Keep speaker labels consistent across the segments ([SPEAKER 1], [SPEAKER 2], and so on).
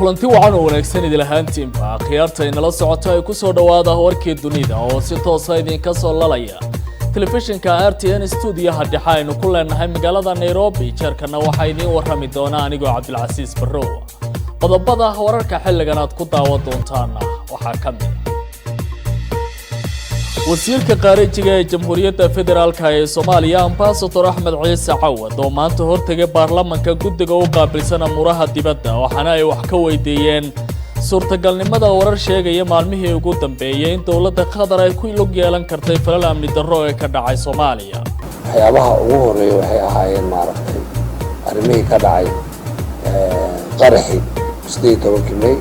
[SPEAKER 1] kulanti wacan oo wanaagsan idil ahaantiinba khiyaarta inala socoto ay ku soo dhawaada warkii dunida oo si toos ah idin ka soo lalaya telefishinka RTN studio dhexe aynu ku leenahay magaalada Nairobi jeerkana waxa idin warrami doona anigoo Cabdilcasiis Barrow qodobada wararka xilligan aad ku daawan doontaan waxa ka mid wasiirka qaranjiga ee Jamhuuriyadda Federaalka ee Soomaaliya Ambassador Axmed Ciise Cawad oo maanta hortagay baarlamaanka guddiga u qaabilsan amuraha dibadda waxaana ay wax ka weydiiyeen suurtagalnimada warar sheegaya maalmihii ugu dambeeyay in dawladda Qatar ay ku lug yeelan kartay falal amni darro ee ka dhacay Soomaaliya
[SPEAKER 2] waxyaabaha ugu horeeyay waxay ahaayeen maaragtay arrimihii ka dhacay qaraxi 18 May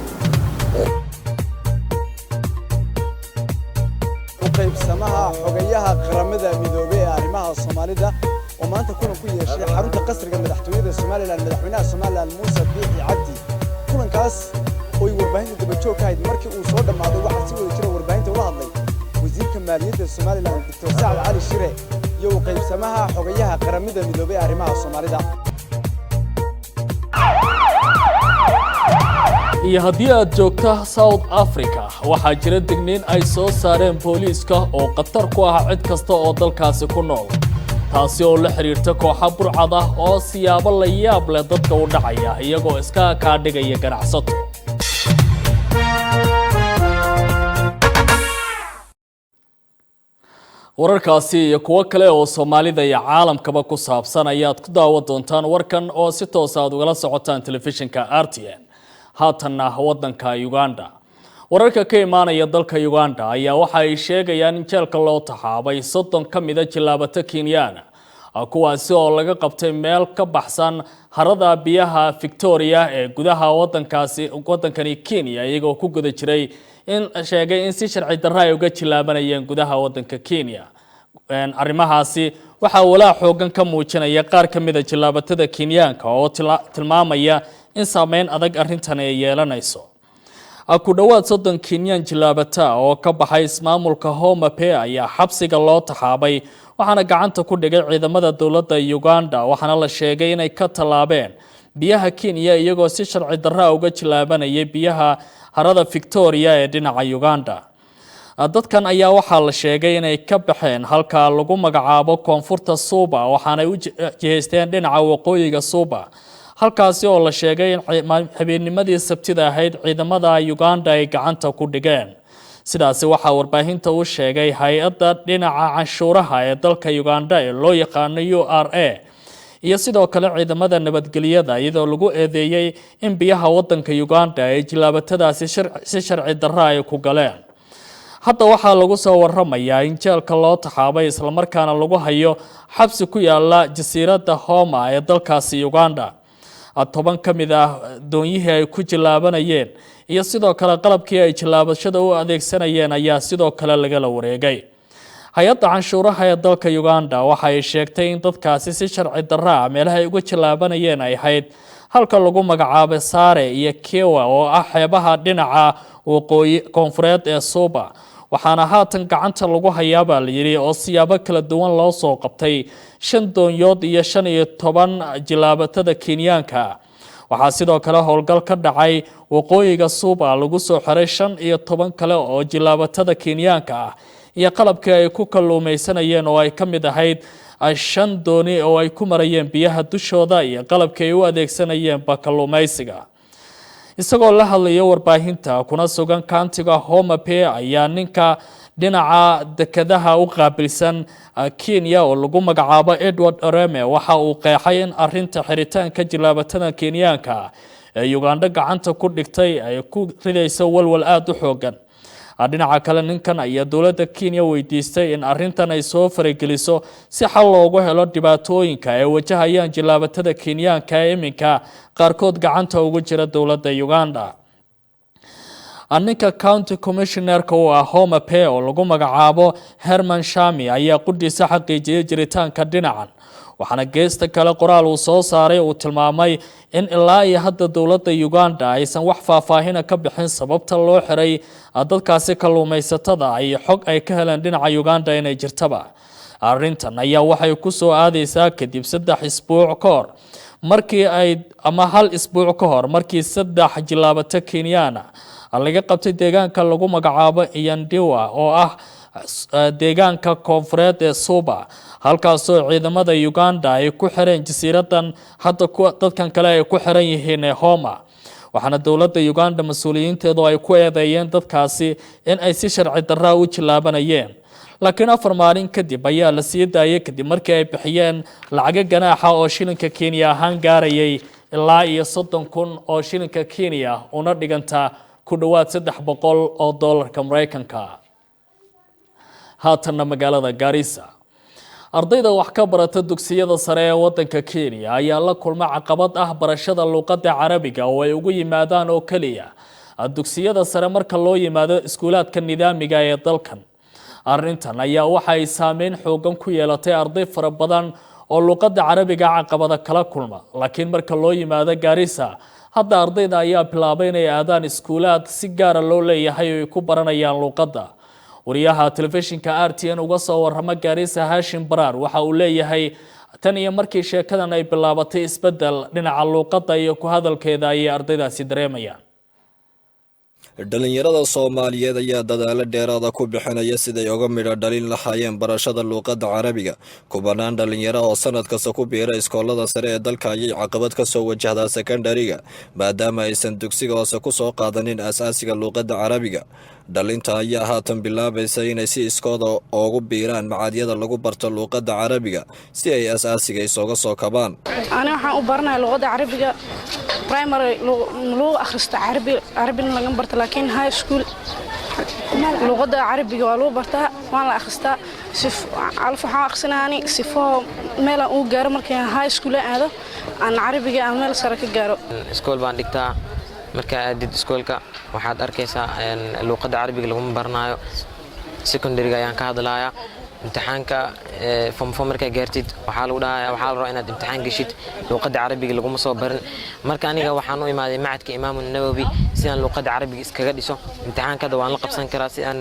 [SPEAKER 3] qaybsamaha xogayaha qaramada midoobay ee arrimaha Soomaalida oo maanta kulan ku yeeshay xarunta qasriga madaxtooyada Soomaaliland madaxweynaha Soomaaliland Muuse Biixi Cabdi kulankaas oo ay warbaahinta dabajoog ka ahayd markii uu soo dhamaaday waxa si wada jira warbaahinta ula hadlay wasiirka maaliyadda Soomaaliland Dr. Saad Ali Shire iyo qaybsamaha xogayaha qaramada midoobay ee arrimaha Soomaalida
[SPEAKER 1] iyo haddii aad joogto South Africa waxa jira digniin ay soo saareen booliiska oo qatar ku ah cid kasta oo dalkaasi ku nool taasi oo la xiriirta kooxo burcad ah oo siyaabo la yaab leh dadka u dhacaya iyagoo iska ka dhigaya ganacsato wararkaasi iyo kuwa kale oo Soomaalida iyo caalamkaba ku saabsan ayaad ku daawan doontaan warkan oo si toos ah ugala socotaan telefishinka RTN haatanna wadanka Uganda wararka ka imaanaya dalka Uganda ayaa waxa ay sheegayaan in jeelka loo taxaabay 30 kamid ah jilaabata Kenyan kuwaasi oo laga qabtay meel ka baxsan harada biyaha Victoria ee gudaha wadankani Kenya iyagoo ku guda jiray in sheegay in si sharci darro ay uga jilaabanayeen gudaha wadanka Kenya arrimahaasi waxa walaa xoogan ka muujinaya qaar kamid ah jilaabatada Kenyaanka oo tilmaamaya in saameyn adag arrintan ay yeelanayso ku dhawaad 30 Kenyan jilaabata oo ka baxay ismaamulka Homa Bay ayaa xabsiga loo taxaabay waxaana gacanta ku dhigay ciidamada dawladda Uganda waxaana la sheegay inay ka talaabeen biyaha Kenya iyagoo si sharci darro uga jilaabanayay biyaha harada Victoria ee dhinaca Uganda dadkan ayaa waxa la sheegay inay ka baxeen halka lagu magacaabo koonfurta Suba waxaana u jeesteen dhinaca waqooyiga Suba halkaasi oo la sheegay in habeennimadii Sabtida ahayd ciidamada Uganda ay gacanta ku dhigeen sidaasi waxa warbaahinta uu sheegay hay'adda dhinaca canshuuraha ee dalka Uganda ee loo yaqaan URA iyo sidoo kale ciidamada nabadgelyada iyadoo lagu eedeeyay in biyaha wadanka Uganda ay jilaabatadaasi si sharci darro ay ku galeen hadda waxa lagu soo warramayaa in jeelka loo taxaabay isla markaana lagu hayo xabsi ku yaala jasiiradda Homa ee dalkaasi Uganda 10 kamid ah doonyihii ay ku jilaabanayeen iyo sidoo kale qalabkii ay jilaabashada u adeegsanayeen ayaa sidoo kale laga la wareegay hay'adda canshuuraha ee dalka Uganda waxa ay sheegtay in dadkaasi si sharci darro ah meelaha ay uga jilaabanayeen ay ahayd halka lagu magacaabo Sare iyo Kewa oo ah xeebaha dhinaca waqooyi koonfureed ee Suba waxaana haatan gacanta lagu hayaaba la yiri oo siyaabo kala duwan loo soo qabtay 5 doonyood iyo 15 jilaabatada Kenyaanka waxa sidoo kale howlgal ka dhacay waqooyiga Suba lagu soo xiray 15 kale oo jilaabatada Kenyaanka iyo qalabkii ay ku kalluumaysanayeen oo ay ka mid ahayd 5 dooni oo ay ku marayeen biyaha dushooda iyo qalabkii ay u adeegsanayeen kalluumaysiga isagoo la hadlaya warbaahinta kuna sugan kaantiga Homa Bay ayaa ninka dhinaca dekadaha u qaabilsan Kenya oo lagu magacaabo Edward Oreme waxa uu qeexay in arrinta xiritaanka jilaabatada Kenyaanka ee Uganda gacanta ku dhigtay ay ku ridayso walwal aad u xoogan dhinaca kale ninkan ayaa dawladda Kenya weydiistay in arrintan ay soo farageliso si xal loogu helo dhibaatooyinka ay wajahayaan jilaabatada Kenyaanka ee iminka qaarkood gacanta ugu jira dawladda Uganda ninka county commissioner-ka oo ah Homa Bay oo lagu magacaabo Herman Shami ayaa quddiisa xaqiijiyay jiritaanka dhinacan waxaana geesta kale qoraal uu soo saaray uu tilmaamay in ilaa iyo hadda dawladda Uganda aysan wax faahfaahin ka bixin sababta loo xiray dadkaasi kalluumaysatada ay xog ay ka heleen dhinaca Uganda inay jirtaba arrintan ayaa waxay ku soo aadaysaa kadib 3 isbuuc ka hor markii ay ama hal isbuuc ka hor markii 3 jilaabata Kenyaana laga qabtay deegaanka lagu magacaabo Yandiwa oo ah deegaanka koonfureed ee Suba halkaasoo ciidamada Uganda ay ku xireen jasiiradan hadda dadkan kale ay ku xiran yihiin Homa waxaana dawladda Uganda mas'uuliyiinteedu ay ku eedeeyeen dadkaasi in ay si sharci darro u jilaabanayeen laakiin 4 maalin kadib ayaa la sii daayay kadib markii ay bixiyeen lacag ganaaxa oo shilinka Kenya ahaan gaarayay ilaa iyo 30,000 oo shilinka Kenya una dhiganta ku dhawaad 300 oo doolarka Mareykanka haatana magaalada Garissa ardayda wax ka barata dugsiyada sare ee wadanka Kenya ayaa la kulma caqabad ah barashada luqadda Carabiga oo ay ugu yimaadaan oo kaliya dugsiyada sare marka loo yimaado iskuulaadka nidaamiga ee dalkan arrintan ayaa waxa ay saameyn xoogan ku yeelatay arday fara badan oo luqadda Carabiga caqabada kala kulma laakiin marka loo yimaado Garissa hadda ardayda ayaa bilaabay inay aadaan iskuulaad si gaar ah loo leeyahay oo ay ku baranayaan luqadda wariyaha telefishinka RTN uga soo warrama Garissa Hashim Barar waxa uu leeyahay tan iyo markii sheekadan ay bilaabatay isbedel dhinaca luqadda iyo ku hadalkeeda ay ardaydaasi dareemayaan
[SPEAKER 4] dhalinyarada Soomaaliyeed ayaa dadaalo dheeraad ah ku bixinaya siday uga midho dhalin lahaayeen barashada luqadda Carabiga kubanaan dhalinyaro oo sanad kasta ku biira iskoolada sare ee dalka ayay caqabad ka soo wajahdaa secondary-ga maadaama aysan dugsiga hoose ku soo qaadanin asaasiga luqadda Carabiga dhalinta ayaa haatan bilaabaysa inay si iskooda ugu biiraan macadyada lagu barto luqadda Carabiga si ay asaasiga isaga soo kabaan
[SPEAKER 5] أنا waxaan u baranayaa luqadda Carabiga primary loo akhristo Carabiga laga barto laakiin high school luqadda Carabiga waa loo bartaa waan la akhristaa alf waxaan akhrisanaani sifo meel uu gaaro markii high school aado aan Carabiga aan meel sare ka gaaro
[SPEAKER 6] iskool baan dhigtaa marka aadid iskoolka waxaad arkaysaa luqadda Carabiga lagu baranayo secondary-ga ayaan ka hadlayaa imtixaanka form marka gaartid waxa lagu dhahayaa waxa la rabaa inaad imtixaan gashid luqadda Carabiga lagu soo baran marka aniga waxaan u imaaday macadka Imaam Nawawi si aan luqadda Carabiga iskaga dhiso imtixaankada waan la qabsan karaa si aan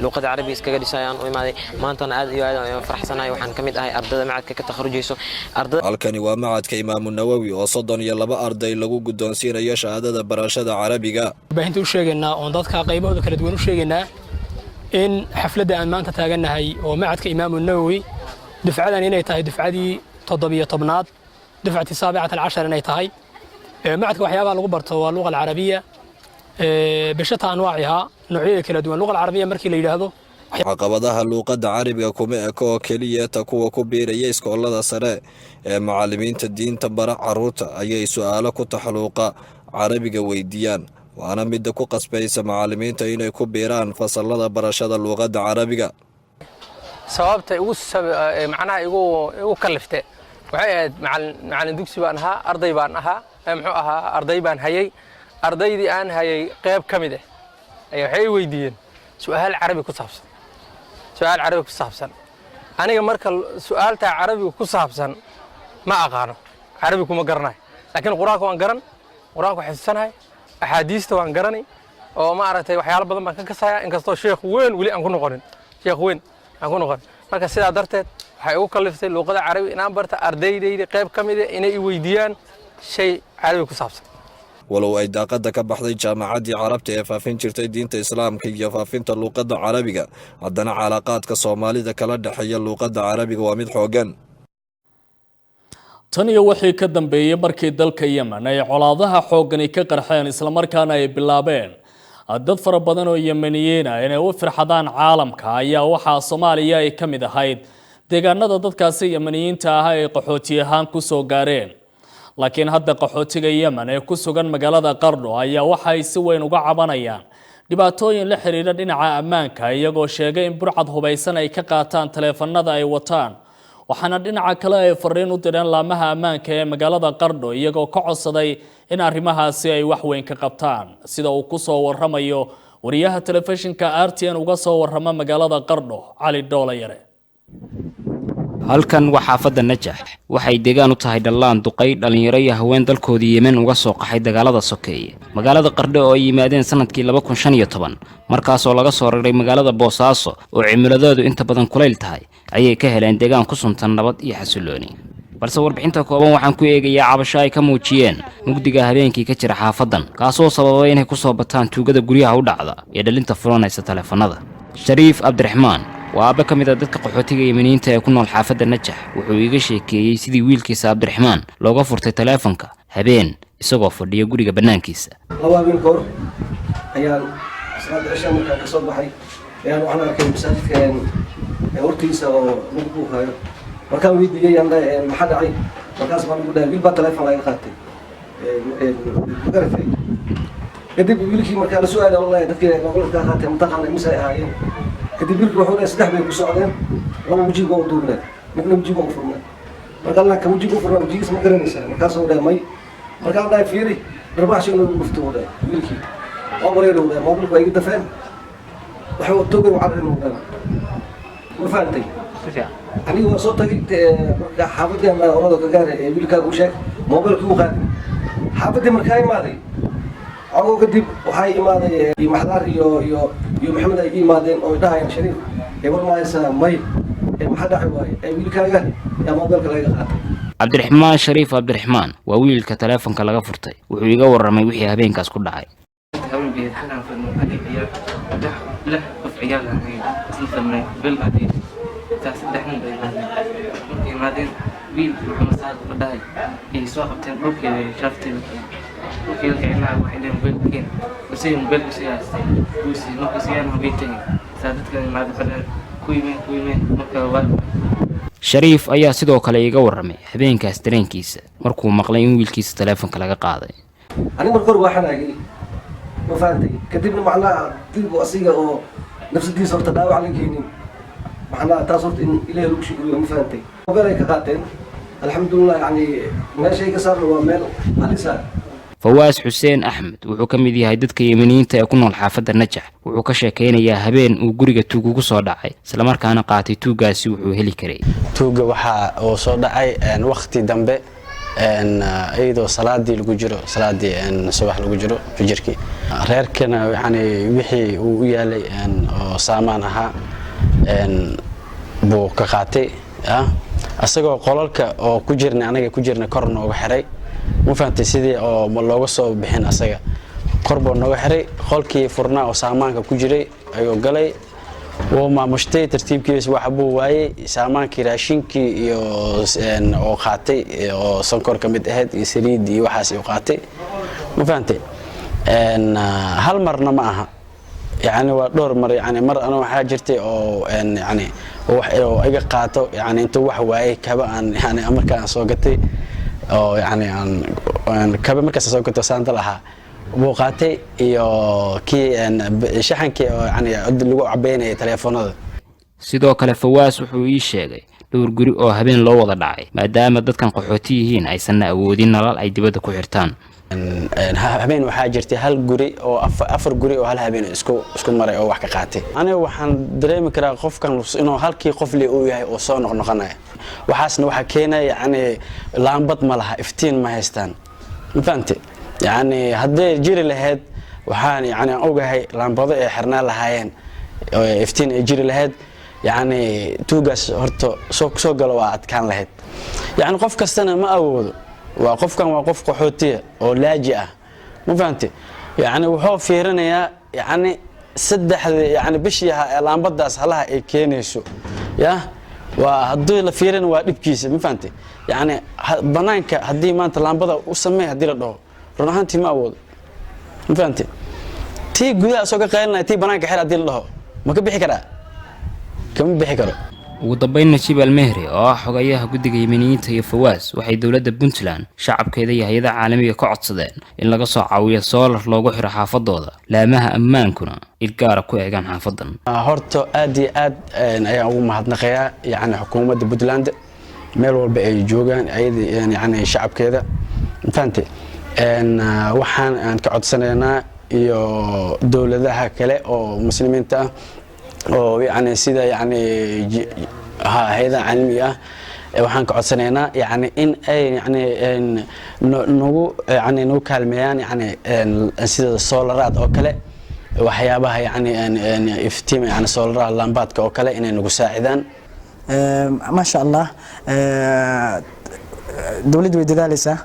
[SPEAKER 6] luqadda Carabiga iskaga dhiso ayaan u imaaday maanta aad iyo aad faraxsanahay waxaan kamid ahay ardayda macadka ka takharujayso
[SPEAKER 4] halkani waa macadka Imaam Nawawi oo 32 arday lagu guddoonsiinayo shahaadada barashada Carabiga
[SPEAKER 7] baahinta u sheegaynaa oo dadka qaybahooda kala duwan u sheegaynaa in xafladda aan maanta taaganahay oo macadka Imaam Nawawi dufcadan inay tahay dufcadii 17aad dufcadii 17 inay tahay macadka waxyaabaha lagu barto waa luqada Carabiga bishata anwaaciha noocyada kala duwan luqada Carabiga markii la yiraahdo
[SPEAKER 4] caqabadaha luqadda Carabiga kuma eko kaliya ta kuwa ku biiraya iskoolada sare ee macallimiinta diinta bara caruurta ayay su'aalo ku taxalluqa Carabiga weydiiyaan waana mid ku qasbaysa macallimiinta inay ku biiraan fasalada barashada luqadda Carabiga
[SPEAKER 8] sababta macnaha igu kaliftay waxay ahayd macallin dugsi baan ahaa arday baan ahaa muxuu ahaa arday baan hayay ardaydii aan hayay qayb kamid ah ayaa waxay weydiiyeen su'aal Carabi ku saabsan aniga marka su'aalta Carabiga ku saabsan ma aqaano Carabi kuma garanayo laakiin quraanka waan garan quraanku xifsanahay axaadiista waan garanay oo ma aragtay waxyaalo badan baan ka kasaya inkastoo sheekh weyn wali aan ku noqonin marka sidaa darteed waxay ugu kaliftay luqadda Carabiga inaan barta ardaydayda qayb kamid ah inay weydiiyaan shay Carabi ku saabsan
[SPEAKER 4] walow ay daaqada ka baxday jaamacadii Carabta ee faafin jirtay diinta Islaamka iyo faafinta luqadda Carabiga haddana calaaqaadka Soomaalida kala dhaxeeya luqadda Carabiga waa mid xoogan
[SPEAKER 1] tan iyo wixii ka dambeeyay markii dalka Yemen ay colaadaha xoogani ka qarxeen isla markaana ay bilaabeen dad fara badan oo Yemeniyiin ah inay u firxadaan caalamka ayaa waxa Soomaaliya ay kamid ahayd deegaanada dadkaasi Yemeniyiinta ah ay qaxooti ahaan ku soo gaareen laakiin hadda qaxootiga Yemen ee ku sugan magaalada Qardho ayaa waxa ay si weyn uga cabanayaan dhibaatooyin la xiriira dhinaca ammaanka iyagoo sheegay in burcad hubaysan ay ka qaataan taleefanada ay wataan waxaana dhinaca kale ay fariin u direen laamaha ammaanka ee magaalada Qardho iyagoo ka codsaday in arrimahaasi ay wax weyn ka qabtaan sida uu ku soo warramayo wariyaha telefishinka RTN uga soo warrama magaalada Qardho Cali Doolayare
[SPEAKER 9] halkan waa xaafadda Najax waxay deegaan u tahay dhalaan duqay dhalinyaro iyo haween dalkoodii Yemen uga soo qaxay dagaalada sokeeye magaalada Qardho oo ay yimaadeen sanadkii 2015 markaas oo laga soo raray magaalada Boosaaso oo cimiladeedu inta badan kuleyl tahay ayay ka heleen deegaan ku suntan nabad iyo xasilooni balse warbixinta kooban waxaan ku eegayaa cabasho ay ka muujiyeen mugdiga habeenkii ka jira xaafadan kaasoo sababay inay ku soo bataan tuugada guryaha u dhacda iyo dhalinta furanaysa taleefanada. Shariif Cabdiraxmaan waa aabbe ka mid ah dadka qaxootiga Yemeniyiinta ee ku nool xaafadda Najax. Wuxuu iga sheekeeyey sidii wiilkiisa Cabdiraxmaan looga furtay taleefanka habeen isagoo fadhiya guriga banaankiisa.
[SPEAKER 10] Habeen koor ayaan salaad cisha markaa ka soo baxay ayaan waxaan arkay masaajidka hortiisa oo lagu buuqayo. markaan weydiiyay maxaa dhacay markaas baan ugu dhahay wiil baa taleefan laga qaatay magaratay kadib wiilkii markaa la su'aalay wallahi dadkii gobolka ka qaatay mutaqaana imisa ay ahaayeen kadib wiilkii wuxuu dhahay saddex bay ku socdeen laba wajiga oo duubnay midna wajiga oo furnay markaa la ka wajiga furnay wajigiisa ma garanaysaa markaas uu dhahay may markaan dhahay fiiri darbaash inuu gufto uu dhahay wiilkii oo mareero uu dhahay mobilku ay dafeen wuxuu toogay waxa inuu dhahay ma fahamtay aniga waa soo tagay xaafadii ma orado ka gaaray wiilkaagu sheeg mobilkii uu qaaday xaafadii markaa imaaday عقوق كدب وحي ماذا محضر يو محمد أيجي ماذا أو ده يا شريف يقول ما يسا مي محضر حواي يقول كذا يا موبايل كذا
[SPEAKER 9] عبد الرحمن شريف عبد الرحمن وويل كتلافن كلا فرتي ويجور رمي وحي هبين كاس كل عاي.
[SPEAKER 11] هون بيتحكم في المقاليد لا في عيالها هي أصلا من بالبعدين تحسدحنا بين بعدين ويل محمد سعد بداي يسوق بتن روكي شافت روكي الكائنات واحدة موبايل كين بس هي موبايل سياسي ويسي نوكي سيانا بيتين ساعدت كان مع ذا كوي من مكة
[SPEAKER 9] Shariif ayaa sidoo kale iga warramay habeenkaas dareenkiisa markuu maqlay in wiilkiisa taleefanka laga qaaday.
[SPEAKER 10] Aniga markor waxaan aagay ma faantay kadibna macnaha dilku asiga oo nafsadiisa horta dhaawac la keenin macnaha taas horta in ilaahay lagu shukriyo ma faantay mobilay ka qaateen alxamdulillah yani meeshay ka saarno waa meel halisa.
[SPEAKER 9] Fawaas Xuseen Axmed wuxuu ka mid yahay dadka Yemeniyiinta ee ku nool xaafadda Najax. Wuxuu ka sheekeynayaa habeen uu guriga tuug ugu soo dhacay isla markaana qaatay tuugaasi wuxuu heli karay.
[SPEAKER 12] Tuuga waxa uu soo dhacay waqti dambe iyadoo salaadii lagu jiro salaadii subax lagu jiro fajirkii reerkana yani wixii uu yaalay oo saamaan ahaa buu ka qaatay asagoo qolalka oo ku jirnay anaga ku jirnay kor nooga xiray ma fahamtay sidii oo looga soo bixin asaga korbo nooga xiray qolkii furnaa oo saamaanka ku jiray ayuu galay oo maamushtay tartiibkiisa waxa buu waayay saamaankii raashinkii iyo oo qaatay oo sonkor ka mid ahayd iyo saliid iyo waxaas uu qaatay ma fahamtay hal marna ma aha يعني ودور مر يعني مر أنا وحاجرتي أو يعني أو أجا قاطو يعني أنت وحواي كبا يعني أمريكا سوقتي أو يعني عن كبا أمريكا سوقتي سانت لها بوقاتي يو كي شحن كي يعني اللي عبيني تليفونه.
[SPEAKER 9] sidoo kale Fawaas wuxuu ii sheegay dhowr guri oo habeen loo wada dhacay maadaama dadkan qaxooti yihiin aysan awoodin nalal ay dibadda ku xirtaan.
[SPEAKER 12] habeen waxaa jirtay hal guri oo afar guri oo hal habeen isku maray oo wax ka qaatay aniga waxaan dareemi karaa qofkan inuu halkii qof li uu yahay oo soo noqnoqonaya waxaasna waxa keenay yani laambad ma laha iftiin ma haystaan ma fahamtay yani haddii jiri lahayd waxaan yani ogahay laambado ay xirnaa lahaayeen iftiin ay jiri lahayd yani tuugaas horta soo galo waa adkaan lahayd yani qof kastana ma awoodo وقف كان وقف قحوتية أو لاجئة مو فهمتي يعني وحو فيرنا يعني سدح يعني بشيها الآن بدأس هلا كينيسو يا وهدي لفيرن وادبكيس مو فهمتي يعني بنانك هدي ما أنت الآن بدأ وسميه هدي له رناهنتي ما أود مو فهمتي تي جويا سوق قيلنا تي بنانك حيل هدي له ما كبي حكرا كم بيحكروا
[SPEAKER 9] ugu dambeyn Nashiib Almehri oo ah xogayaha guddiga Yemeniyiinta iyo Fawaas waxay dawladda Puntland shacabkeeda iyo hay'adaha caalamiga ka codsadeen in laga soo caawiyo solar loogu xiro xaafadooda laamaha ammaankuna ilgaar ku eegan xaafadan.
[SPEAKER 12] horto aad iyo aad ayaan ugu mahadnaqayaa yani xukuumadda Puntland meel walba ay joogaan yani shacabkeeda fahamtay waxaan ka codsanaynaa iyo dawladaha kale oo muslimiinta oo yani sida yani hay'ada caalamiga waxaan ka codsanaynaa yani in ay yani nagu kaalmeeyaan yani sida solarad oo kale waxyaabaha yani iftiim yani solarad lambaadka oo kale inay nagu saacidaan
[SPEAKER 13] ما شاء الله dawladdu way dadaalaysaa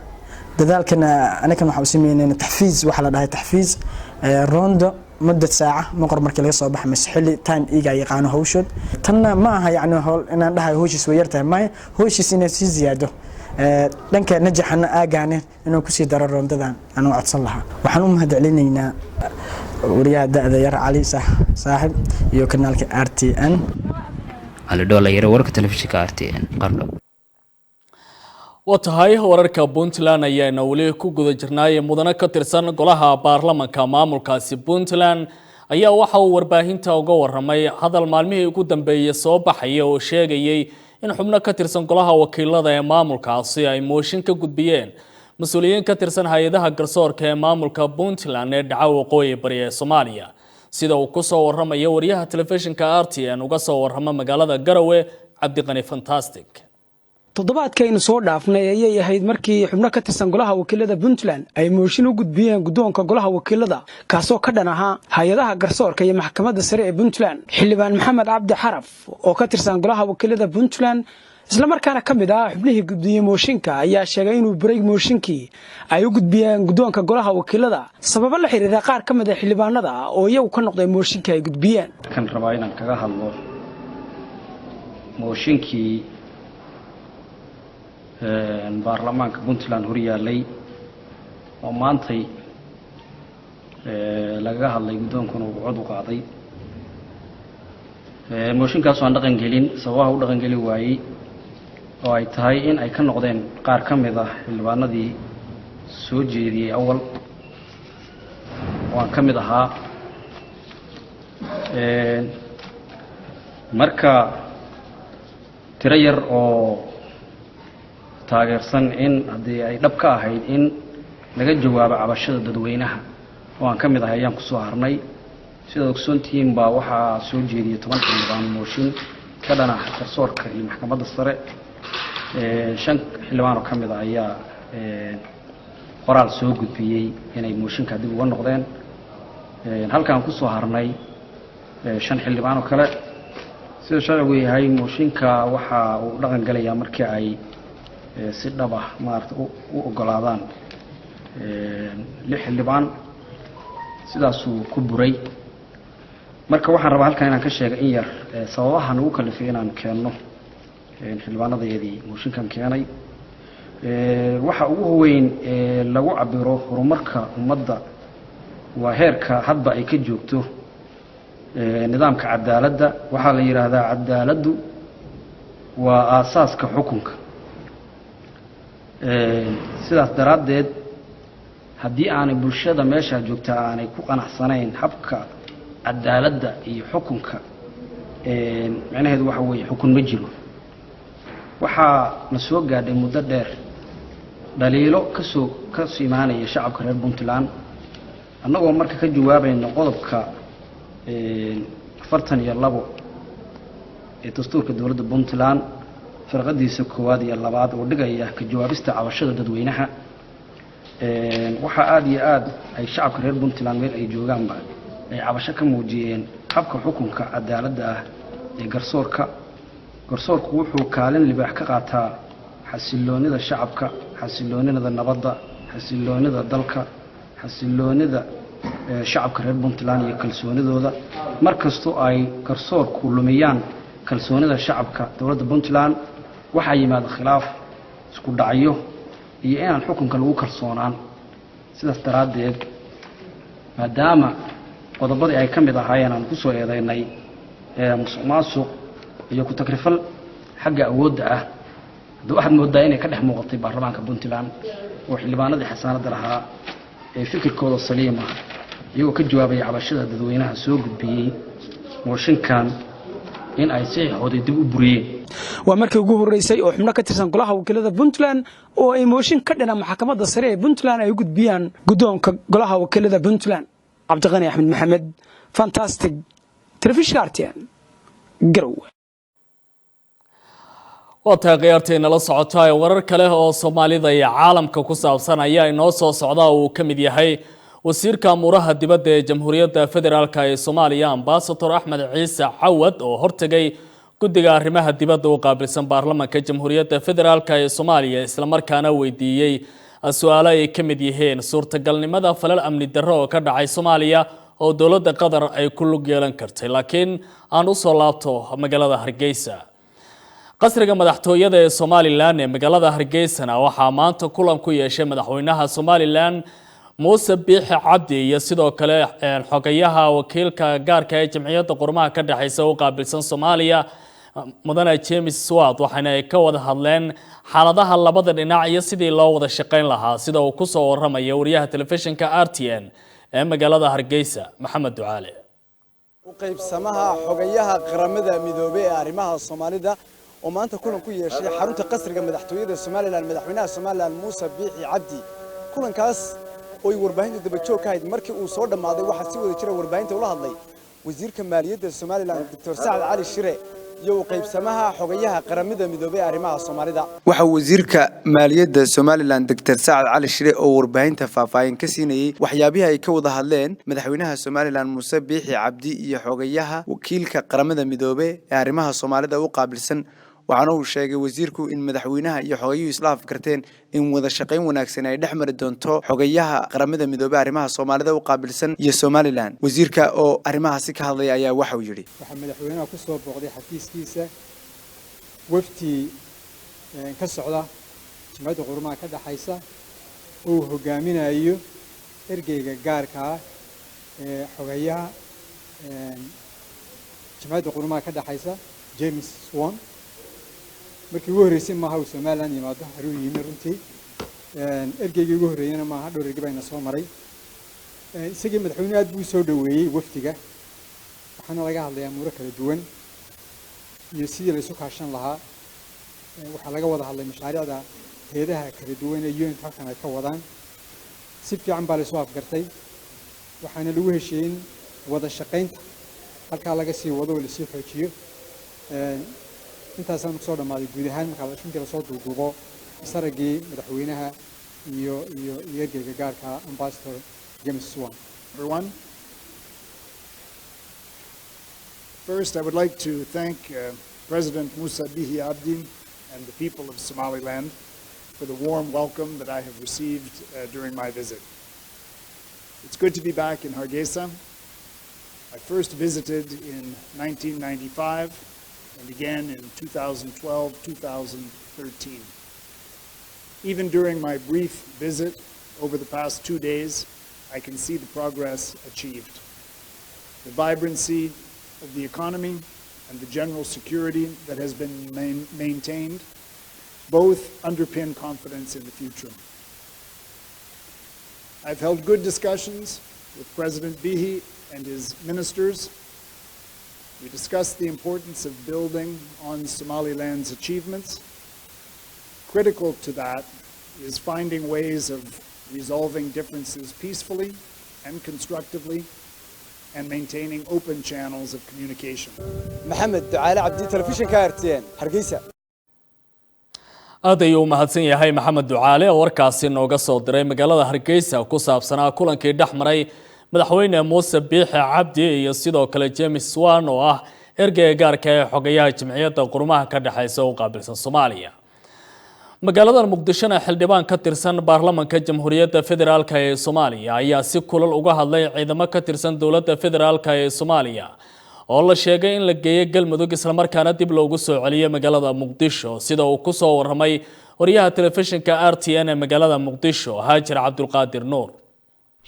[SPEAKER 13] dadaalkana anaga waxa uu sameeynaa taxfiis waxa la dhahay taxfiis rondo muddo saaca maqor markii laga soo baxay masxili time iga yaqaano hawshood tanna ma aha yani howl inaan dhahay hawshiis way yartahay ma hawshiis inay si ziyaado dhanka najaxana aagaane inuu ku sii daro rondadan anuu codsan lahaa waxaan u mahadcelinaynaa wariyaha da'da yar cali saaxib iyo kanaalka RTN
[SPEAKER 9] على دولار يرى ورقة تلفزيون RTN قرب
[SPEAKER 1] watahay wararka Puntland ayaana wali ku guda jirnay mudane ka tirsan golaha baarlamaanka maamulkaasi Puntland ayaa waxa uu warbaahinta uga waramay hadal maalmihii ugu dambeeyay soo baxay oo sheegayay in xubno ka tirsan golaha wakiilada ee maamulkaasi ay mooshin ka gudbiyeen mas'uuliyiin ka tirsan hay'adaha garsoorka ee maamulka Puntland ee dhaca waqooyi bari ee Soomaaliya sida uu ku soo waramayo wariyaha telefishinka RTN uga soo warama magaalada Garowe Cabdiqani Fantastic
[SPEAKER 14] toddobaadkaynu soo dhaafnay ayay ahayd markii xubno ka tirsan golaha wakiilada Puntland ay mooshin u gudbiyeen gudoonka golaha wakiilada kaasoo ka dhan ahaa hay'adaha garsoorka iyo maxkamadda sare ee Puntland xildhibaan Maxamed Cabdi Xaraf oo ka tirsan golaha wakiilada Puntland isla markaana ka mid ah xubnihii gudbiyay mooshinka ayaa sheegay inuu baray mooshinkii ay u gudbiyeen gudoonka golaha wakiilada sabab la xiriira qaar ka mid ah xildhibaanada oo iyagu ka noqday mooshinka ay gudbiyeen
[SPEAKER 15] kan rabaa inaan kaga hadlo mooshinkii baarlamaanka Puntland hor yaalay oo maantay laga hadlay gudoonkuna uu cod u qaaday mooshinkaas aan dhaqan gelin sababaha u dhaqan gelin waayay oo ay tahay in ay ka noqdeen qaar ka mid ah xildhibaanadii soo jeediyay awal oo aan ka mid ahaa marka tiro yar oo taageersan in haddii ay dhab ka ahayd in laga jawaabo cabashada dadweynaha oo aan ka mid ahay ayaan ku soo harnay sida ogsoontihiin baa waxaa soo jeediyay 10 xildhibaan mooshin ka dhana garsoorka iyo maxkamadda sare 5 xildhibaan oo ka mid ah ayaa qoraal soo gudbiyay inay mooshinka dib uga noqdeen halkaan ku soo harnay 5 xildhibaan oo kale sida sharcigu yahay mooshinka waxa uu dhaqan galayaa markii ay si dhab ah maarta u ogolaadaan 6 xildhibaan sidaas uu ku buray marka waxaan rabaa halkan inaan ka sheego in yar sababaha nagu kalifay inaan keenno xildhibaanadayadii mooshinkan keenay waxa ugu weyn lagu cabiro horumarka ummadda waa heerka hadba ay ka joogto nidaamka cadaaladda waxaa la yiraahdaa cadaaladdu waa aasaaska xukunka sidaas daraaddeed haddii aanay bulshada meesha joogta aanay ku qanacsanayn habka cadaaladda iyo xukunka macnaheedu waxa weeye xukun ma jiro waxaa la soo gaadhay muddo dheer dhaliilo ka soo imaanaya shacabka reer Puntland annagoo marka ka jawaabayna qodobka 42 ee dastuurka dowladda Puntland farqadiisa koowaad iyo labaad oo dhigaya ka jawaabista cabashada dadweynaha waxa aad iyo aad ay shacabka reer Puntland meel ay joogaanba ay cabasho ka muujiyeen habka xukunka cadaaladda ah ee garsoorku wuxuu kaalin libaax ka qaataa xasiloonida shacabka xasiloonida nabadda xasiloonida dalka xasiloonida shacabka reer Puntland iyo kalsoonidooda markastoo ay garsoorku lumiyaan kalsoonida shacabka dowladda Puntland waxa yimaada khilaaf isku dhacyo iyo inaan xukunka lagu kalsoonaan sidaas daraaddeed maadaama qodobadii ay ka mid ahaayeen aan ku soo eedeynay musuqmaasuq iyo ku takrifal xagga awoodda ah waxaad moodaa inay ka dhex muuqatay baarlamaanka Puntland oo xildhibaanadii xasaanada lahaa ee fikirkooda saliima iyagoo ka jawaabay cabashada dadweynaha soo gudbiyay mooshinkan in ay saxiixooday dib u buriyeen
[SPEAKER 14] waa markii ugu horeysay oo xubno ka tirsan golaha wakiilada Puntland oo ay mooshin ka dhana maxkamadda sare ee Puntland ay u gudbiyaan gudoonka golaha wakiilada Puntland Cabdiqani Axmed Maxamed Fantastic Telefishinka RTN Garowe
[SPEAKER 1] wata qiyaarteena la socota warar kale oo Soomaalida iyo caalamka ku saabsan ayaa inoo soo socda oo ka mid yahay wasiirka amuraha dibadda ee Jamhuuriyadda Federaalka ee Soomaaliya Ambassador Axmed Ciise Cawad oo hortagay guddiga arrimaha dibadda u qaabilsan baarlamaanka jamhuuriyadda federaalka ee Soomaaliya isla markaana weydiiyay su'aalo ay ka mid yihiin suurtagalnimada falal amni darro oo ka dhacay Soomaaliya oo dowladda Qatar ay ku lug yeelan kartay laakiin aan u soo laabto magaalada Hargeysa. qasriga madaxtooyada ee Somaliland ee magaalada Hargeysana waxaa maanta kulan ku yeeshay madaxweynaha Somaliland Muuse Biixi Cabdi iyo sidoo kale xogayaha wakiilka gaarka ee jamciyadda Qurumaha ka dhaxaysa oo qaabilsan Soomaaliya mudane James Swart waxaana ay ka wada hadleen xaaladaha labada dhinac iyo sidii loo wada shaqeyn lahaa sida uu ku soo warramay wariyaha telefishinka RTN ee magaalada Hargeysa Maxamed Ducaale.
[SPEAKER 3] u qaybsamaha xogayaha qaramada midoobay ee arrimaha Soomaalida oo maanta kulan ku yeeshay xarunta qasriga madaxtooyada Somaliland madaxweynaha Somaliland Muuse Biixi Cabdi kulankaas oo ay warbaahinta daba joog ka hayd markii uu soo dhamaaday waxa si wada jira warbaahinta ula hadlay wasiirka maaliyadda Somaliland Dr. Saad Ali Shire iyo qaybsamaha xogayaha qaramada midoobay ee arrimaha Soomaalida
[SPEAKER 16] waxa wasiirka maaliyadda Somaliland Dr. Saad Ali Shire oo warbaahinta faahfaahin ka siinayay waxyaabaha ay ka wada hadleen madaxweynaha Somaliland Muuse Biixi Cabdi iyo xogayaha wakiilka qaramada midoobay ee arrimaha Soomaalida u qaabilsan waxaana uu sheegay wasiirku in madaxweynaha iyo xogayuhu isla afkarteen in wada shaqeyn wanaagsan ay dhexmari doonto xogayaha qaramada midoobay arrimaha Soomaalida u qaabilsan iyo Somaliland wasiirka oo arrimahaasi ka hadlay ayaa waxa uu yiri
[SPEAKER 17] waxa madaxweynaha ku soo booqday xafiiskiisa wafti ka socda jamciyadda Qurumaha ka dhaxaysa oo hogaaminayo ergeyga gaarka ah ee xogayaha jamciyadda Qurumaha ka dhaxaysa James Swart markii ugu horeysay maaha uu Somaliland yimaado haruu yimid runtii ergeygii ugu horeeyana maaha dhowr ergey bayna soo maray isagii madaxweynaha aad buu soo dhaweeyay waftiga waxaana laga hadlayaa muuro kala duwan iyo sidii la isu kaashan lahaa waxaa laga wada hadlay mashaariicda heedaha kala duwan ee UN halkan ay ka wadaan si fiican baa la isu afgartay waxaana lagu heshiiyey wada shaqeynta halkaa laga sii wado oo la sii xoojiyo intaasaan ku soo dhamaaday guud ahaan marka la soo duuduubo saragii madaxweynaha iyo ergeyga gaarka ambassador James Swart.
[SPEAKER 18] Everyone. First, I would like to thank President Muuse Biixi Cabdi and the people of Somaliland for the warm welcome that I have received during my visit. It's good to be back in Hargeisa. I first visited in 1995 and again in 2012-2013. Even during my brief visit over the past 2 days, I can see the progress achieved. The vibrancy of the economy and the general security that has been maintained both underpin confidence in the future. I've held good discussions with President Biixi and his ministers. We discussed the importance of building on Somaliland's achievements. Critical to that is finding ways of resolving differences peacefully and constructively and maintaining open channels of communication.
[SPEAKER 3] Maxamed Ducaale Cabdi telefishinka RTN Hargeysa.
[SPEAKER 1] aad ayuu mahadsan yahay Maxamed Ducaale oo warkaasi nooga soo diray magaalada Hargeysa ku saabsanaa kulankii dhexmaray madaxweyne Muuse Biixi Cabdi iyo sidoo kale James Swart oo ah ergeyga gaarka ee xogayaha jamciyadda Qurumaha ka dhaxaysa oo qaabilsan Soomaaliya. magaalada Muqdisho xildhibaan ka tirsan baarlamaanka jamhuuriyadda federaalka ee Soomaaliya ayaa si kulal uga hadlay ciidamo ka tirsan dowladda federaalka ee Soomaaliya oo la sheegay in la geeyay Galmudug isla markaana dib loogu soo celiyay magaalada Muqdisho sida uu ku soo warramay wariyaha telefishinka RTN ee magaalada Muqdisho Haajir Cabdulqaadir Nuur.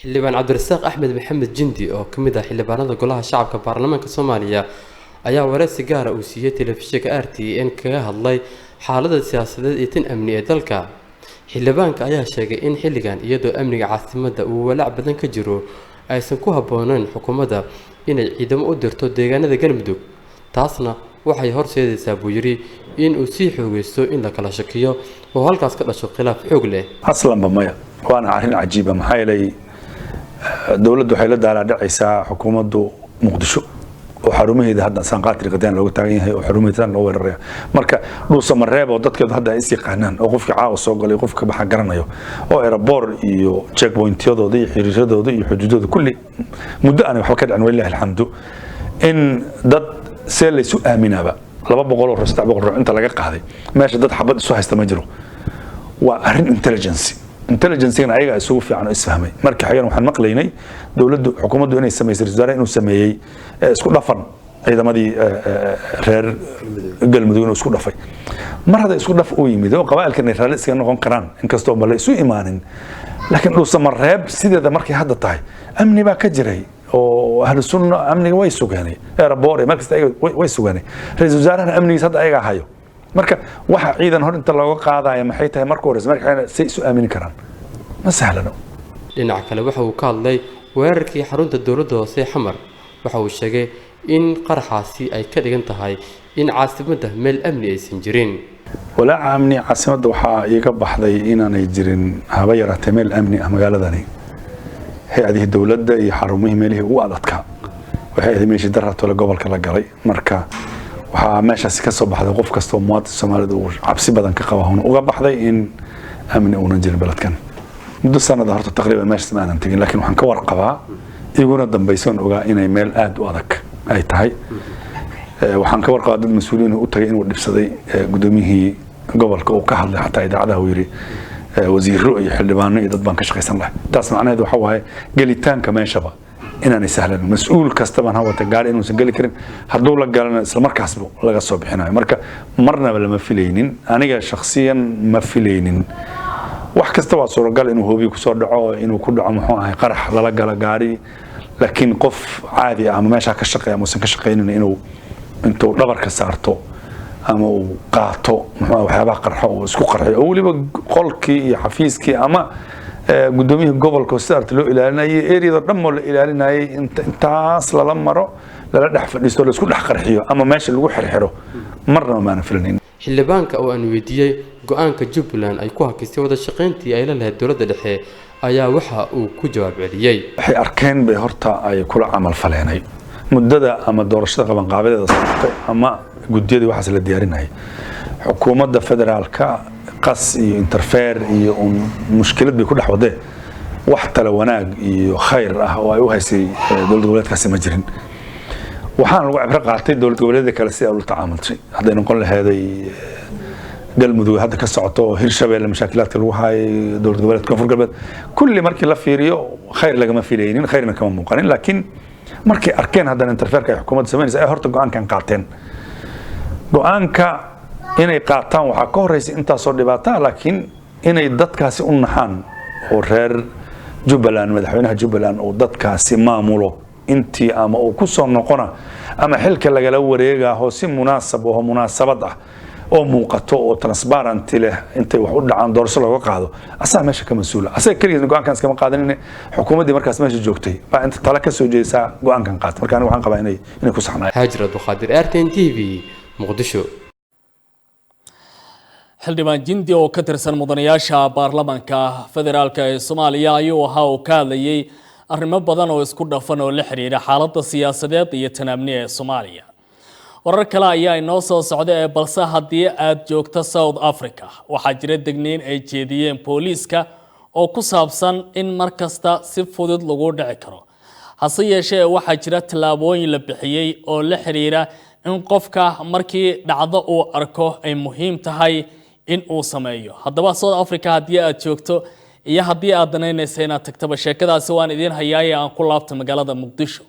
[SPEAKER 19] xildhibaan Cabdirasaaq Axmed Maxamed Jindi oo kamid ah xildhibaanada golaha shacabka baarlamaanka Soomaaliya ayaa wareysi gaar ah u siiyay telefishinka RTN kaga hadlay xaaladda siyaasadeed iyo tan amni ee dalka. xildhibaanka ayaa sheegay in xilligan iyadoo amniga caasimadda uu walaac badan ka jiro aysan ku habboonayn xukuumadda inay ciidamo u dirto deegaanada Galmudug taasna waxay horseedaysaa buu yiri in uu sii xoogeysto in la kala shakiyo oo halkaas ka dhasho khilaaf xoog leh.
[SPEAKER 20] aslanba maya waana arrin cajiib ah maxay leey dawladdu waxay la daalacaysaa xukuumaddu Muqdisho oo xarumaheeda hadda sanqaatri qadaan looga taagan yahay oo xarumaheeda loo weeraray marka dhuusa mareeb oo dadkeedu hadda is yaqaanaan oo qofkii caawa soo galay qofka baxa garanayo oo airport iyo checkpointyadooda iyo xiriiradooda iyo xuduudooda kulli muddo aan waxba ka dhicin wallaahi alxamdu in dad see la isu aaminaba 200 ruux 300 ruux inta laga qaaday meesha dad xabad isu haysta ma jiro waa arrin intelligence-na ayaga isugu fiican oo isfahmay markii xagan waxaan maqlaynay dawladdu xukuumaddu inay sameysay wasaare inuu sameeyay isku dhafan ciidamadii reer galmudug inuu isku dhafay mar hada isku dhaf uu yimid oo qabaa'ilkan ay raali iska noqon karaan inkastoo bal isu imaanin laakiin dhul samareeb sideeda markay hadda tahay amni baa ka jiray oo ahlu sunna amniga way sugaanay airport markasta ay way sugaanay ra'iisul wasaaraha amnigiisa hadda ayaga hayo marka waxa ciidan hor inta looga qaadayo maxay tahay markii hore markii ay isu aamini karaan ma sahlano
[SPEAKER 19] dhinaca kale waxa uu ka hadlay weerarkii xarunta dowladda hoose xamar waxa uu sheegay in qaraxaasi ay ka dhigan tahay in caasimadda meel amni aysan jirin
[SPEAKER 20] walaaca amni caasimadda waxaa iga baxday inaanay jirin haba yaraatee meel amni ah magaaladani hay-adihii dowladda iyo xarumihii meelihii ugu adadkaa waxay ahayd meeshii darartole gobolka la galay marka waxaa meeshaasi ka soo baxday qof kasta oo muwaadin Soomaaliyeed uu cabsi badan ka qaba uga baxday in amni uunan jirin beledkan muddo sanada horta taqriiban meeshaas ma aanan tegin laakiin waxaan ka warqabaa iguna dambaysoon ogaa inay meel aad u adag ay tahay waxaan ka warqabaa dad mas'uuliyiin u tagay inuu dhibsaday gudoomiyihii gobolka uu ka hadlay xataa idaacadaha uu yiri wasiirro iyo xildhibaano iyo dad baan ka shaqaysan lahay taas macnaheedu waxa waaye gelitaanka meeshaba inaanay sahlan mas'uul kasta baan hawata gaar inuusan gali karin hadduu la galana isla markaasba laga soo bixinayo marka marnaba lama filaynin aniga shakhsiyan ma filaynin wax kasta waa suuragal inuu hoobi ku soo dhaco inuu ku dhaco muxuu ahay qarax lala gala gaari laakiin qof caadi ah ama meesha ka shaqeeya ama san ka shaqeynina inuu intuu dhabarka saarto ama uu qaato muxuu waxyaabaha qarxo oo isku qarxiyo oo waliba qolkii iyo xafiiskii ama gudoomiyaha gobolka sidaarta loo ilaalinayay eriyada dhammo la ilaalinayay intaas lala maro lala dhex fadhiisto la isku dhex qarxiyo ama meesha lagu xirxiro marna ma aan filayn
[SPEAKER 19] xildhibaanka oo aan weydiiyay go'aanka Jubbaland ay ku hakisay wada shaqayntii ay la lahayd dowladda dhexe ayaa waxa uu ku jawaab celiyay
[SPEAKER 20] waxay arkeen bay horta ay kula amal faleenay muddada ama doorashada qaban qaabadeeda socotay ama guddiyada waxaas la diyaarinayay xukuumadda federaalka qas iyo interfere iyo mushkilad bay ku dhex wadeen wax tala wanaag iyo khayr ah oo ay u haysay dowlad goboleedkaasi ma jirin waxaan lagu cibro qaatay dowlad goboleedyada kale si ay ula tacaamultay hadday noqon laheeday galmudug hadda ka socoto hirshabeelle mashaakilaadka lagu hayay dowlad goboleedka koonfur galbeed kulli markii la fiiriyo khayr lagama filaynin khayrna kama muuqanin laakiin markay arkeen haddana interferka ay xukuumadda samaynaysa ay horta go'aankan qaateen go'aanka inay qaataan waxaa ka horeysay intaasoo dhibaataa laakiin inay dadkaasi u naxaan oo reer Jubbaland madaxweynaha Jubbaland oo dadkaasi maamulo intii ama uu ku soo noqona ama xilka lagala wareegayo si munaasabad ah oo muuqato oo transparent leh intay wax u dhacaan doorasho looga qaado asaa meesha ka mas'uula asaa kaliya go'aankan iska ma qaadanin xukuumaddii markaas meesha joogtay baa inta tala ka soo jeesaa go'aankan qaat marka aniga waxaan qabaa inay ku saxnaa
[SPEAKER 19] Haajir Abdulqaadir RTN TV Muqdisho
[SPEAKER 1] xildhibaan jindi oo ka tirsan mudanayaasha baarlamaanka federaalka ee Soomaaliya ayuu ahaa oo ka hadlayay arrimo badan oo isku dhafan oo la xiriira xaaladda siyaasadeed iyo tanaamni ee Soomaaliya warar kale ayaa inoo soo socda ee balse haddii aad joogto South Africa waxaa jira degniin ay jeediyeen booliiska oo ku saabsan in markasta si fudud lagu dhici karo hase yeeshee waxaa jira tallaabooyin la bixiyay oo la xiriira in qofka markii dhacdo uu arko ay muhiim tahay in uu sameeyo haddaba South Africa haddii aad joogto iyo haddii aad danaynayso inaad tagtaba sheekadaasi waan idin hayaay aan ku laabto magaalada Muqdisho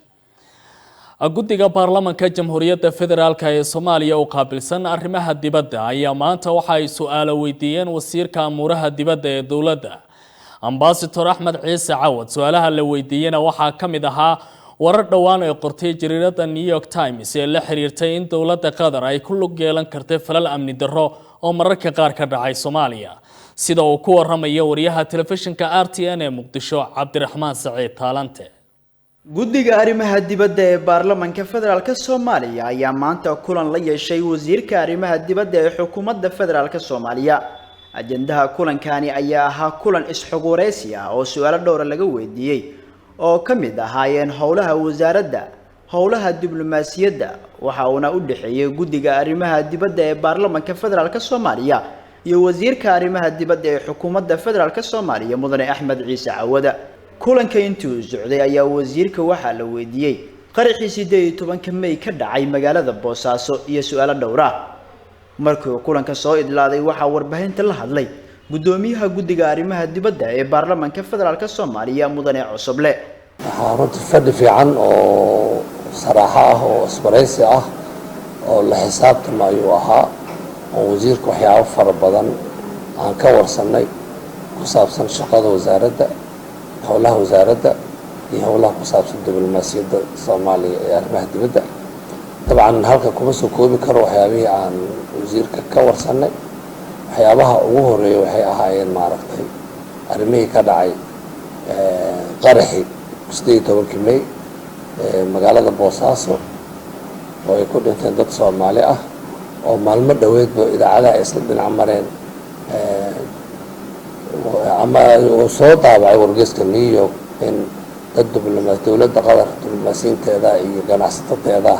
[SPEAKER 1] guddiga baarlamaanka jamhuuriyadda federaalka ee Soomaaliya oo qaabilsan arrimaha dibadda ayaa maanta waxa ay su'aalo weydiiyeen wasiirka amuuraha dibadda ee dawladda Ambassador Axmed Ciise Cawad su'aalaha la weydiiyena waxaa ka mid ahaa warar dhawaan ay qortay jariirada New York Times ee la xiriirtay in dawladda Qatar ay ku lug yeelan kartay falal amni darro oo mararka qaar ka dhacay Soomaaliya sida uu ku waramayo wariyaha telefishinka RTN ee Muqdisho Cabdiraxmaan Saciid Taalante
[SPEAKER 21] guddiga arrimaha dibadda ee baarlamaanka federaalka Soomaaliya ayaa maanta kulan la yeeshay wasiirka arrimaha dibadda ee xukuumadda federaalka Soomaaliya ajendaha kulankani ayaa ahaa kulan isxogoreysi ah oo su'aalo dhowr laga weydiiyay oo ka mid ahaayeen howlaha wasaaradda howlaha diblomaasiyadda waxa uu u dhaxeeyay guddiga arrimaha dibadda ee baarlamaanka federaalka Soomaaliya iyo wasiirka arrimaha dibadda ee xukuumadda federaalka Soomaaliya mudane Axmed Ciise Cawad kulanka intuu socday ayaa wasiirka waxa la weydiiyay qaraxii 18 May ka dhacay magaalada Boosaaso iyo su'aalo dhowr ah markii kulanka soo idlaaday waxa warbaahinta la hadlay gudoomiyaha guddiga arrimaha dibadda ee baarlamaanka federaalka Soomaaliya mudane Cusuble
[SPEAKER 2] runtii fadhi fiican oo saraaxa ah oo isbaraysi ah oo la xisaabtamayo ahaa oo wasiirka waxyaabo fara badan aan ka warsanay ku saabsan shaqada wasaaradda howlaha wasaaradda iyo howlaha ku saabsan diblomaasiyadda Soomaaliya ee arrimaha dibadda dabcan halka kuma soo koobi karo waxyaabihii aan wasiirka ka warsanay waxyaabaha ugu horeeya waxay ahaayeen maaragtay arrimihii ka dhacay qaraxii 18 May magaalada Boosaaso oo ay ku dhinteen dad Soomaali ah oo maalmo dhaweedba idaacadaha ay isla dhinac mareen ama soo daabacay wargeyska New York in dad dowladda qatar diblomaasiinteeda iyo ganacsatadeeda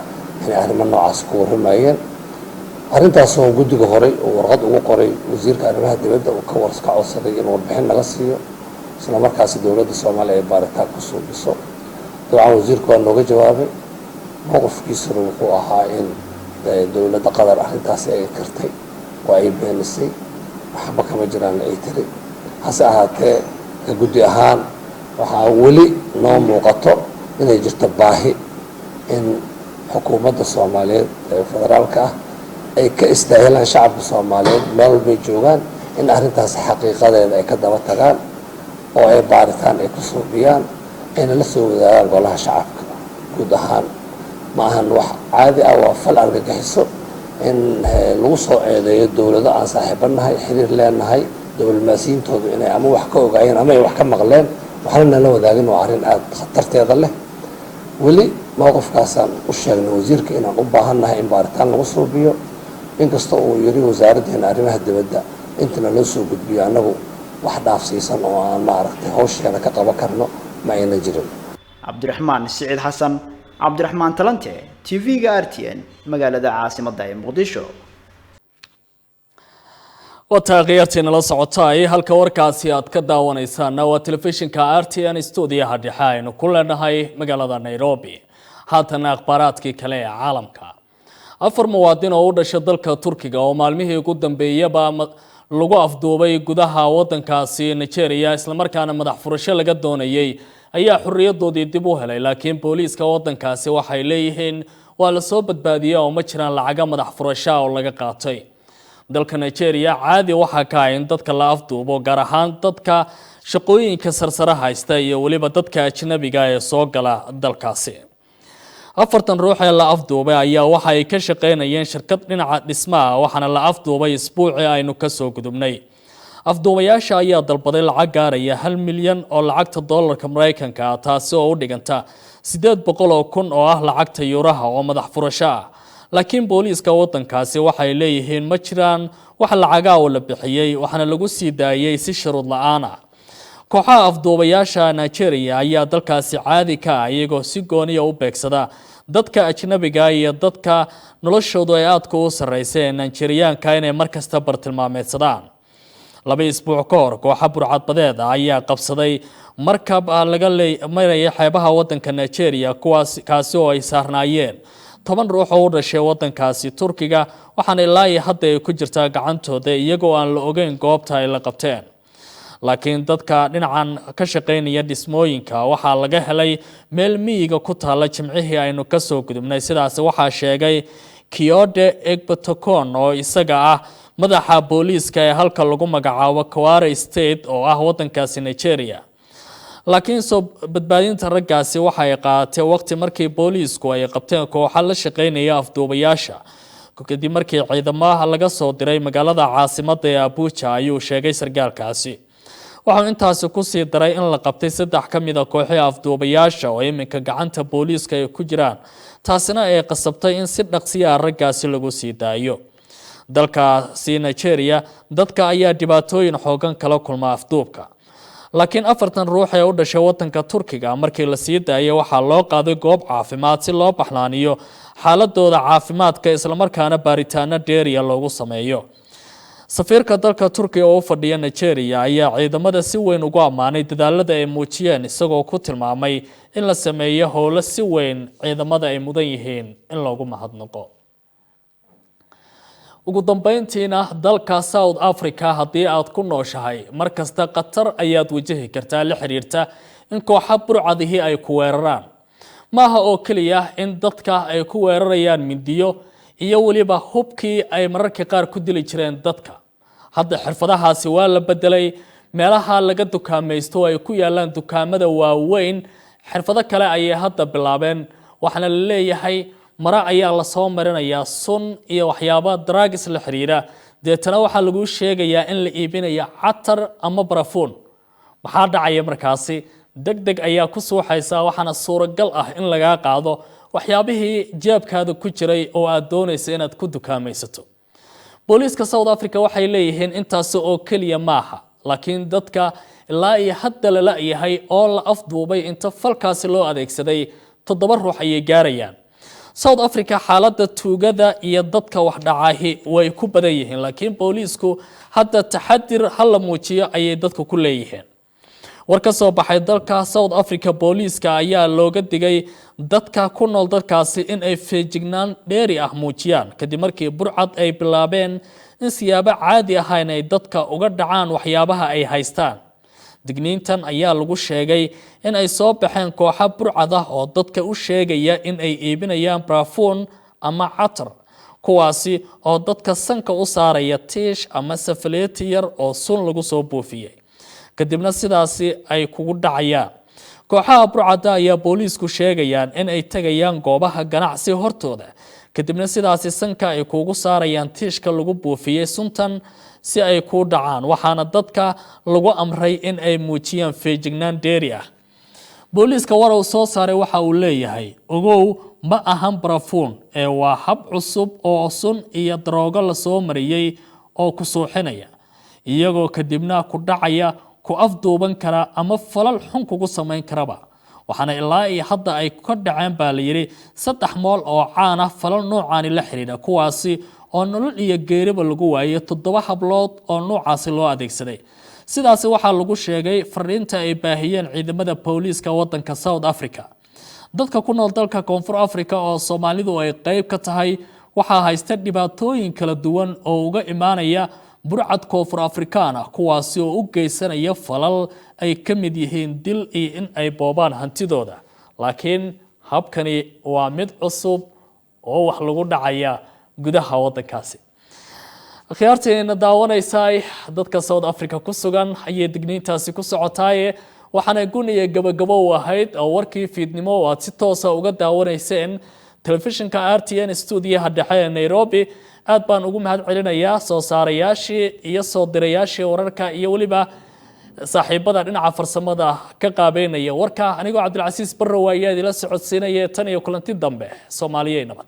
[SPEAKER 2] inay arrimo noocaas ku warramayeen arrintaas oo guddiga horay oo warqad ugu qoray wasiirka arrimaha dibadda uu ka codsaday in warbixin naga siiyo isla markaas dowladda Soomaaliya ay baaritaan ku suubiso dabcan wasiirku waa nooga jawaabay mowqifkiisuna wuxuu ahaa in dowladda qatar arrintaas ay kartay oo ay beenisay waxba kama jiraan ay tiri hase ahaatee guddi ahaan waxaa weli noo muuqato inay jirto baahi in xukuumadda Soomaaliyeed ee federaalka ah ay ka istaahilaan shacabka Soomaaliyeed meel walba joogaan in arrintaas xaqiiqadeeda ay ka daba tagaan oo ay baaritaan ay ku suubiyaan ayna la soo wadaagaan golaha shacabka guud ahaan ma ahan wax caadi ah waa fal argagixiso in lagu soo eedeeyo dowlado aan saaxiibanahay xiriir leenahay diblomaasiyiintoodu inay ama wax ka ogaayeen ama ay wax ka maqleen waxna la wadaagin waa arrin aad khatarteeda leh weli mowqifkaasaan u sheegnay wasiirka inaan u baahannahay in baaritaan lagu suubiyo inkasta uu yiri wasaaraddeena arrimaha dibadda intana loo soo gudbiyo annagu wax dhaafsiisan oo aan maaragtay hawsheeda ka qaban karno ma ayna jirin
[SPEAKER 21] Cabdiraxmaan Siciid Xasan Cabdiraxmaan Talante TV-ga RTN magaalada caasimadda ee Muqdisho
[SPEAKER 1] وتغيرتنا لصعوتاي halka warkaasi aad ka daawanaysaan waa telefishinka RTN studio-ha dhexayn kulana hay magaalada Nairobi haatan akhbaraadkii kale ee caalamka afar muwaadin oo u dhashay dalka Turkiga oo maalmihii ugu dambeeyaba lagu afduubay gudaha wadankaasi Nigeria isla markaana madax furasho laga doonayay ayaa xorriyadoodii dib u helay laakiin booliiska wadankaasi waxay leeyihiin waa la soo badbaadiyay oo ma jiraan lacag madax furasho oo laga qaatay dalka Nigeria caadi waxa ka ah in dadka la afduubo gaar ahaan dadka shaqooyinka sarsare haysta iyo waliba dadka ajnabiga ee soo gala dalkaasi afartan ruux ee la afduubay ayaa waxa ay ka shaqeynayeen shirkad dhinaca dhismaha waxaana la afduubay isbuucii aynu ka soo gudubnay afduubayaasha ayaa dalbaday lacag gaaraya 1 milyan oo lacagta dollarka Mareykanka taasi oo u dhiganta 800,000 oo ah lacagta yuuraha oo madax furasho ah laakiin booliiska wadankaasi waxay leeyihiin ma jiraan wax lacag ah oo la bixiyay waxaana lagu sii daayay si shuruud la'aan ah kooxaha afduubayaasha Nigeria ayaa dalkaasi caadi ka ah iyagoo si gooniya u beegsada dadka ajnabiga iyo dadka noloshoodu ay aad u sareeyeen Nigerianka inay markasta bartilmaameedsadaan laba isbuuc ka hor kooxo burcadbadeed ayaa qabsaday markab laga leeyahay xeebaha wadanka Nigeria kaasi oo ay saarnaayeen 10 ruux oo u dhashay wadankaasi Turkiga waxaana ilaa hadda ay ku jirtaa gacantooda iyagoo aan la ogeyn goobta ay la qabteen laakiin dadka dhinacan ka shaqeynaya dhismooyinka waxa laga helay meel miyiga ku taala jimcihii aynu ka soo gudubnay sidaas waxa sheegay Kiyode Egbetokon oo isaga ah madaxa booliiska ee halka lagu magacaabo Kwara State oo ah wadankaasi Nigeria laakiin soo badbaadinta raggaasi waxa ay qaadatay waqti markii booliisku ay qabteen kooxo la shaqeynaya afduubayaasha kadib markii ciidamada laga soo diray magaalada caasimadda ee Abuja ayuu sheegay sargaalkaasi waxa intaas ku sii daray in la qabtay 3 ka mid ah kooxaha afduubayaasha oo iminka gacanta booliiska ay ku jiraan taasina ay qasabtay in si dhaqsiya ah raggaasi lagu sii daayo dalkaasi Nigeria dadka ayaa dhibaatooyin xoogan kala kulma afduubka laakiin afartan ruux ee u dhashay wadanka Turkiga markii la sii daayay waxa loo qaaday goob caafimaad si loo baxnaaniyo xaaladooda caafimaadka isla markaana baaritaano dheeriya loogu sameeyo safiirka dalka Turkiga oo fadhiya Nigeria ayaa ciidamada si weyn ugu amaanay dadaalada ay muujiyeen isagoo ku tilmaamay in la sameeyo howlo si weyn ciidamada ay mudan yihiin in loogu mahadnaqo. ugu dambeyntiina dalka South Africa haddii aad ku nooshahay markasta qatar ayaad wajahi kartaa la xiriirta in kooxo burcadihi ay ku weeraraan. maaha oo kaliya in dadka ay ku weerarayaan mindiyo iyo waliba hubkii ay mararka qaar ku dili jireen dadka. hadda xirfadahaasi waa la bedelay, meelaha laga dukaamaysto ay ku yaalaan dukaamada waaweyn xirfado kale ayay hadda bilaabeen. waxaana la leeyahay mara ayaa la soo marinayaa sun iyo waxyaabo drugs la xiriira, deetana waxaa lagu sheegayaa in la iibinayo catar ama barafuun. maxaa dhacaya markaasi? degdeg ayaa ku suuxaysa, waxaana suuragal ah in laga qaado waxyaabihii jeebkaada ku jiray oo aad doonayso inaad ku dukaamaysato. booliiska South Africa waxay leeyihiin intaas oo kaliya maaha, laakiin dadka ilaa iyo hadda la la'yahay oo la afduubay inta falkaasi loo adeegsaday 7 ruux ayay gaarayaan. South Africa xaaladda tuugada iyo dadka wax dhacahi way ku badan yihiin, laakiin booliisku hadda taxadir hal muujiyo ayay dadku ku leeyihiin. war ka soo baxay dalka South Africa booliiska ayaa looga digay dadka ku nool dalkaasi in ay feejignaan dheeri ah muujiyaan kadib markii burcad ay bilaabeen in siyaabo caadi ahayn ay dadka uga dhacaan waxyaabaha ay haystaan. digniintan ayaa lagu sheegay in ay soo baxeen kooxo burcad ah oo dadka u sheegaya in ay iibinayaan barafuun ama catar, kuwaasi oo dadka sanka u saaraya tiish ama safaleeti yar oo sun lagu soo buufiyay, kadibna sidaasi ay kugu dhacayaan. kooxaha burcada ayaa booliisku sheegayaan in ay tagayaan goobaha ganacsi hortooda, kadibna sidaasi sanka ay kugu saarayaan tiishka lagu buufiyay suntan si ay ku dhacaan, waxaana dadka lagu amray in ay muujiyaan feejignaan dheeri ah. booliiska war uu soo saaray waxa uu leeyahay ogow ma ahan barafuun ee waa hab cusub oo sun iyo daroogo la soo mariyay oo ku suuxinaya, iyagoo kadibna ku dhacaya, ku afduuban kara ama falal xun kugu samayn karaba. waxaana ilaa iyo hadda ay ka dhaceen baa la yiri 3 mool oo caan ah falal noocan la xiriira, kuwaasi oo nolol iyo geeriba lagu waayay 7 hablood oo noocaasi loo adeegsaday. sidaasi waxaa lagu sheegay fariinta ay baahiyeen ciidamada booliiska wadanka South Africa. dadka ku nool dalka Koonfur Afrika oo Soomaalidu ay qayb ka tahay waxaa haysta dhibaatooyin kala duwan oo uga imaanaya burcad Koonfur Afrikaan ah, kuwaasi oo u geysanaya falal ay ka mid yihiin dil iyo in ay boobaan hantidooda. laakiin habkani waa mid cusub oo wax lagu dhacaya gudaha wadankaasi. khiyaarteena daawanaysaa dadka South Africa ku sugan ayay digniintaasi ku socotaaye, waxaana guniya gabagabo u ahayd oo warkii fiidnimo oo aad si toos ah uga daawanayseen telefishinka RTN studio dhexe ee Nairobi. aad baan ugu mahad celinayaa soo saarayaashii iyo soo dirayaashii wararka iyo waliba saaxiibada dhinaca farsamada ka qaabeynaya warka. anigoo Cabdilcasiis Barrow ayaa idila socodsiinaya tan iyo kulanti dambe. Soomaaliyeed nabad.